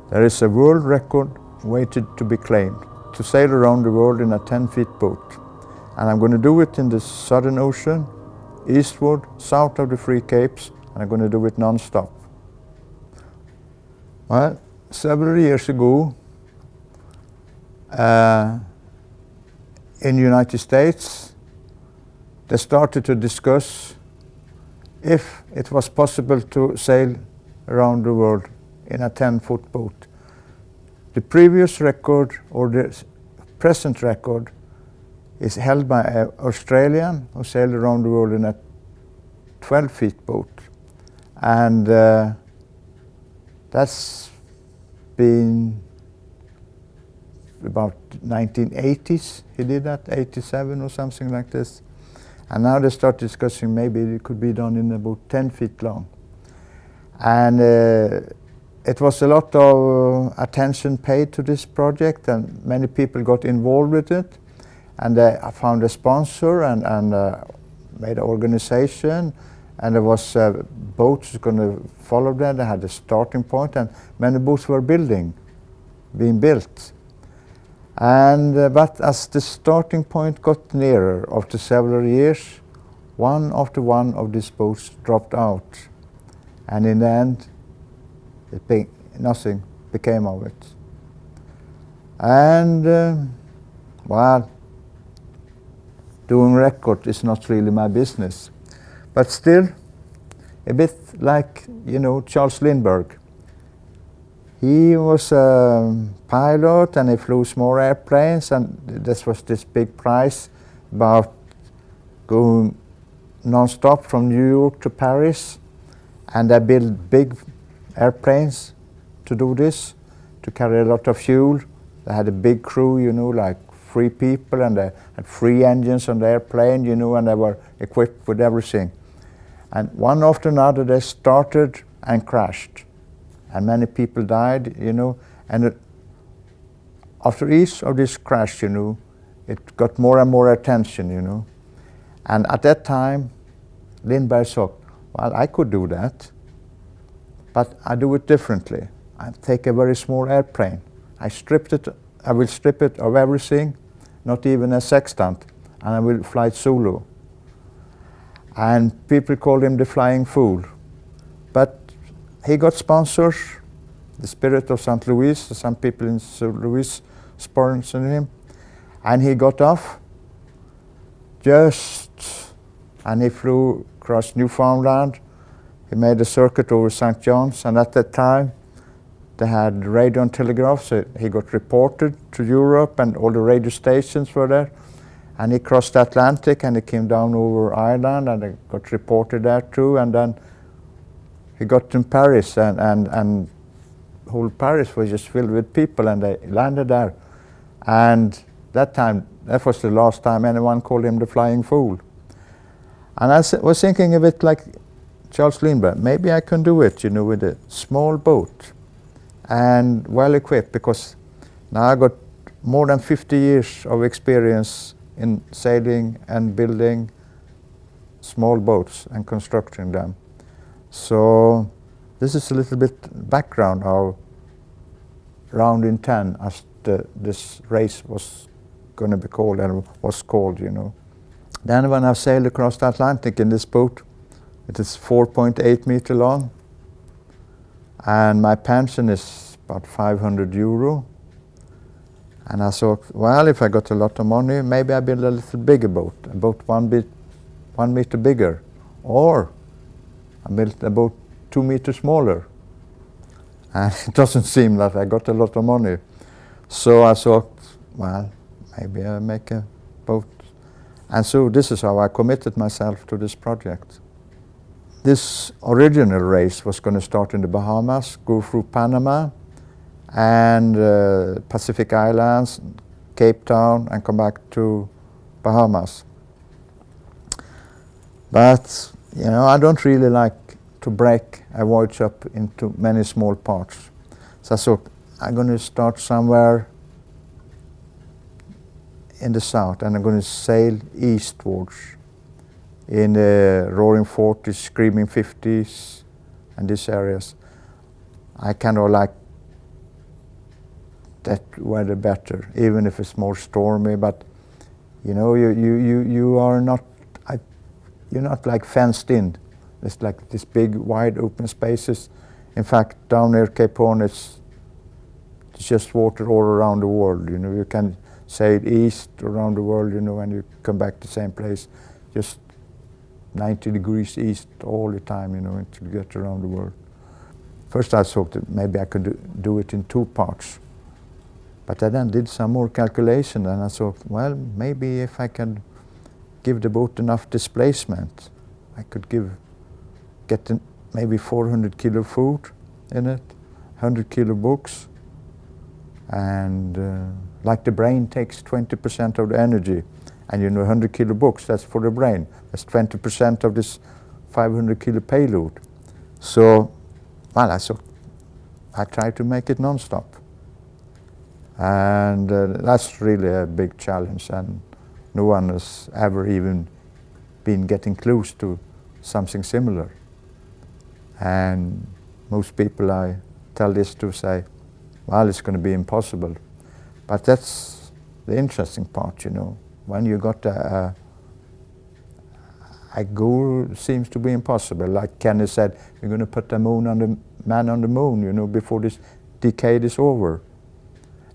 There is a world record waited to be claimed, to sail around the world in a 10-foot boat. And I'm going to do it in the Southern Ocean, eastward, south of the Three Capes, and I'm going to do it non-stop. Well, several years ago, in the United States, they started to discuss if it was possible to sail around the world in a 10-foot boat. The previous record, or the present record, is held by an Australian who sailed around the world in a 12-foot boat. And that's been about 1980s. He did that, 87 or something like this. And now they start discussing maybe it could be done in about 10 feet long. And it was a lot of attention paid to this project, and many people got involved with it. And they found a sponsor and made an organization, and there was boats going to follow that. They had a starting point, and many boats were being built. And but as the starting point got nearer after several years, one after one of these boats dropped out, and in the end, nothing became of it. And well, doing record is not really my business, but still, a bit like, you know, Charles Lindbergh. He was a pilot and he flew small airplanes, and this was this big prize about going non-stop from New York to Paris, and they built big airplanes to do this, to carry a lot of fuel. They had a big crew, you know, like 3 people, and they had 3 engines on the airplane, you know, and they were equipped with everything. And one after another they started and crashed. And many people died, you know, and after each of this crash, you know, it got more and more attention, you know. And at that time, Lindbergh thought, well, I could do that, but I do it differently. I take a very small airplane. I will strip it of everything, not even a sextant, and I will fly it solo. And people called him the flying fool. But he got sponsors, the Spirit of St. Louis, some people in St. Louis sponsored him, and he got off and he flew across Newfoundland. He made a circuit over St. John's, and at that time they had radio and telegraph, so he got reported to Europe, and all the radio stations were there. And he crossed the Atlantic and he came down over Ireland, and he got reported there too. And then he got to Paris, and whole Paris was just filled with people, and they landed there. And that was the last time anyone called him the flying fool. And I was thinking of it like Charles Lindbergh. Maybe I can do it, you know, with a small boat and well equipped, because now I got more than 50 years of experience in sailing and building small boats and constructing them. So this is a little bit background how Yrvind Ten, as this race was going to be called and was called, you know. Then when I sailed across the Atlantic in this boat, it is 4.8 meters long, and my pension is about 500 euro. And I thought, well, if I got a lot of money, maybe I build a little bigger boat, a boat 1 meter bigger, or I built a boat 2 meters smaller. And it doesn't seem that I got a lot of money. So I thought, well, maybe I make a boat. And so this is how I committed myself to this project. This original race was going to start in the Bahamas, go through Panama, and Pacific Islands, Cape Town, and come back to Bahamas. But, you know, I don't really like to break a voyage up into many small parts. So I thought, I'm going to start somewhere in the south, and I'm going to sail eastwards in the roaring 40s, screaming 50s, and these areas. I kind of like that weather better, even if it's more stormy. But you know, you are not, you're not like fenced in. It's like this big, wide open spaces. In fact, down near Cape Horn, it's just water all around the world. You know, you can sail east around the world, you know, and you come back to the same place, just 90 degrees east all the time, you know, until you get around the world. First I thought that maybe I could do it in 2 parts. But I then did some more calculation, and I thought, well, maybe if I can give the boat enough displacement, I could get maybe 400 kilo food in it, 100 kilo books, and like the brain takes 20% of the energy, and you know, 100 kilo books, that's for the brain. That's 20% of this 500 kilo payload. So, well, I tried to make it non-stop. And that's really a big challenge, and no one has ever even been getting close to something similar. And most people I tell this to say, well, it's going to be impossible. But that's the interesting part, you know. When you got a goal seems to be impossible. Like Kenny said, we're going to put the man on the moon, you know, before this decade is over.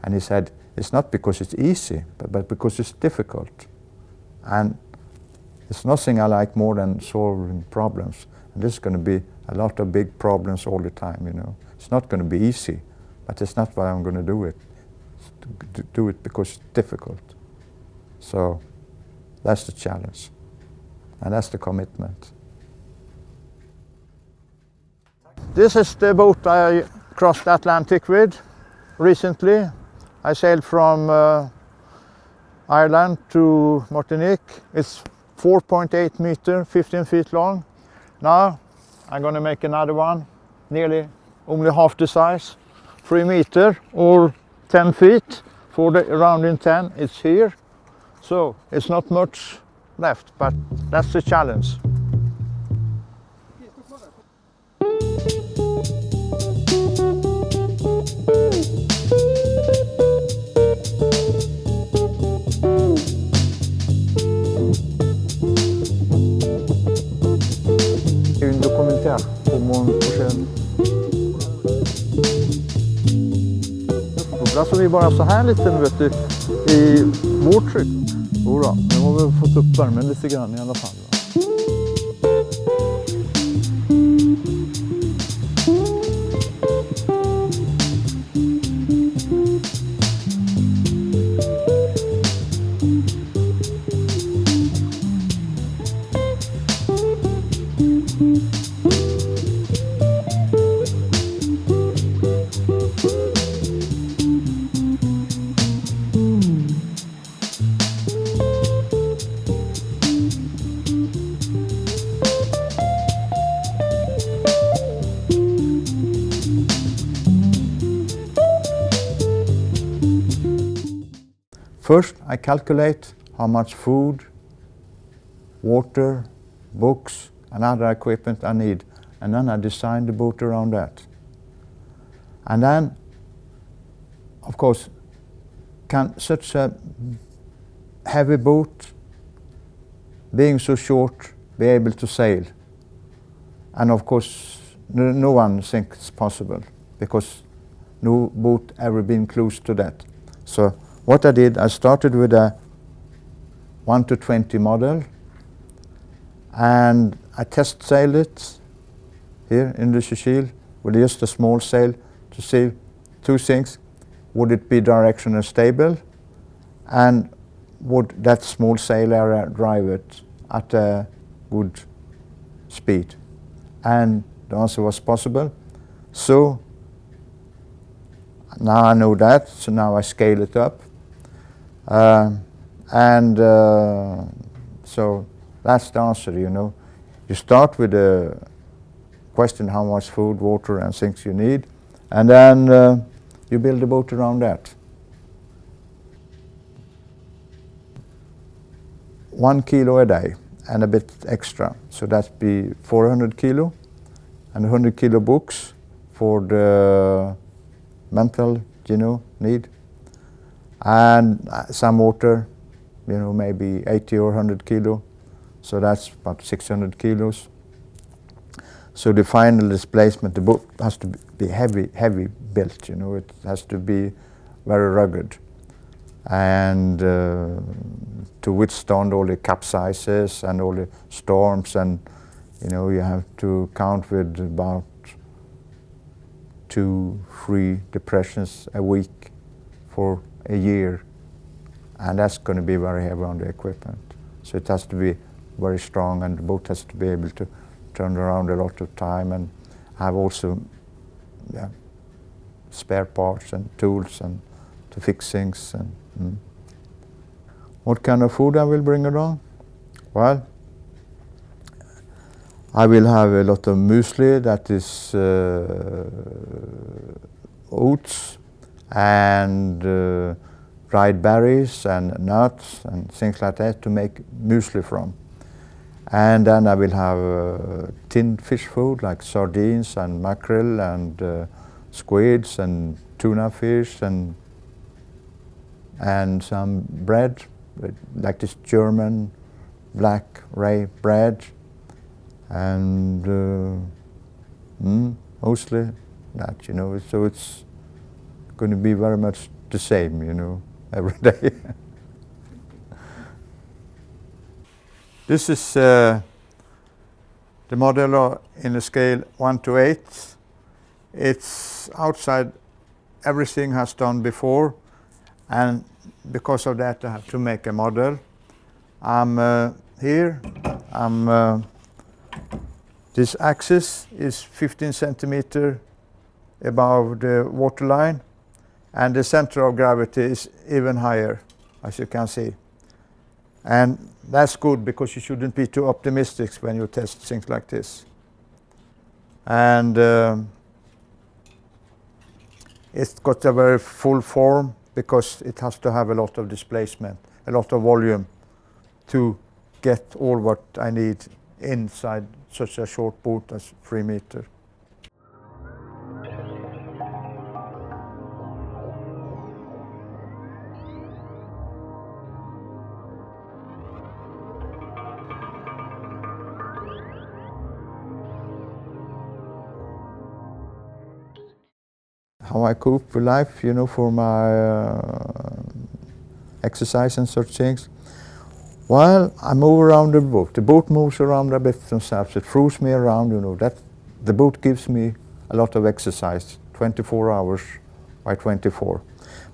And he said, it's not because it's easy, but because it's difficult. And there's nothing I like more than solving problems. And there's going to be a lot of big problems all the time, you know. It's not going to be easy, but it's not why I'm going to do it. To do it because it's difficult. So that's the challenge, and that's the commitment. This is the boat I crossed the Atlantic with recently. I sailed from Ireland to Martinique. It's 4.8 meters, 15 feet long. Now I'm going to make another one, nearly only half the size, 3 meters or 10 feet for the rounding 10. It's here. So it's not much left, but that's the challenge. Det är en dokumentär på morgonforsen. Alltså vi bara så här lite, vet du, i vårt tryck. Jodå, nu har vi fått upp värmen lite grann i alla fall. First, I calculate how much food, water, books, and other equipment I need, and then I design the boat around that. And then, of course, can such a heavy boat, being so short, be able to sail? And of course, no one thinks it's possible, because no boat ever been close to that. So what I did, I started with a 1-20 model, and I test sailed it here in the Sicily with just a small sail to see 2 things. Would it be directional stable, and would that small sail area drive it at a good speed? And the answer was possible. So now I know that, so now I scale it up. So that's the answer, you know. You start with the question how much food, water and things you need, and then you build a boat around that. 1 kilo a day and a bit extra, so that'd be 400 kilo, and 100 kilo books for the mental, you know, need, and some water, you know, maybe 80 or 100 kilo. So that's about 600 kilos. So the final displacement, the boat has to be heavy built, you know, it has to be very rugged. And to withstand all the capsizes and all the storms, and you know, you have to count with about 2-3 depressions a week for a year, and that's going to be very heavy on the equipment. So it has to be very strong, and the boat has to be able to turn around a lot of time and have also spare parts and tools and to fix things. And what kind of food I will bring along? Well, I will have a lot of muesli, that is oats and dried berries and nuts and things like that to make muesli from. And then I will have tinned fish food like sardines and mackerel and squids and tuna fish and some bread, like this German black rye bread, and mostly that, you know. So it's going to be very much the same, you know, every day. This is the model in the scale 1:8. It's outside everything has done before, and because of that I have to make a model. I'm here. This axis is 15 centimeter above the waterline, and the center of gravity is even higher, as you can see. And that's good, because you shouldn't be too optimistic when you test things like this. And it's got a very full form, because it has to have a lot of displacement, a lot of volume to get all what I need inside such a short boat as 3 meters. How I cope with life, you know, for my exercise and such things. Well, I move around the boat. The boat moves around a bit themselves. It throws me around, you know. That the boat gives me a lot of exercise, 24 hours by 24.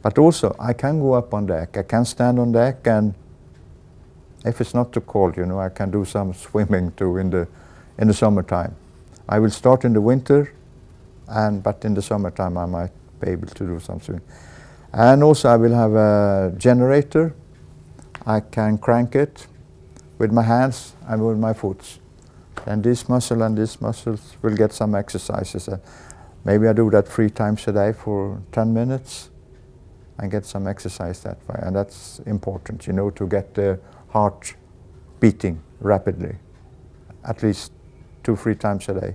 But also, I can go up on deck. I can stand on deck, and if it's not too cold, you know, I can do some swimming too in the summertime. I will start in the winter, but in the summertime I might be able to do something. And also I will have a generator. I can crank it with my hands and with my foot. And this muscle and this muscles will get some exercises. Maybe I do that 3 times a day for 10 minutes and get some exercise that way. And that's important, you know, to get the heart beating rapidly, at least 2-3 times a day.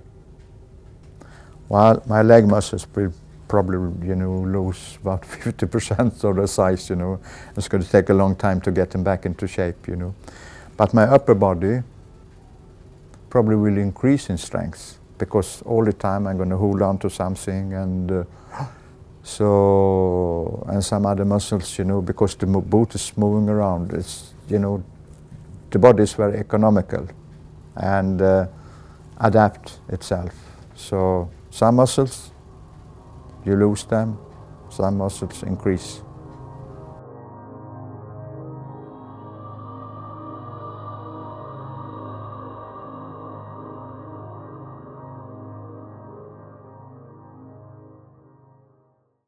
Well, my leg muscles will probably, you know, lose about 50% of the size, you know. It's going to take a long time to get them back into shape, you know. But my upper body probably will increase in strength, because all the time I'm going to hold on to something, and and some other muscles, you know, because the boat is moving around. It's, you know, the body is very economical and adapt itself. So some muscles, you lose them, some muscles increase.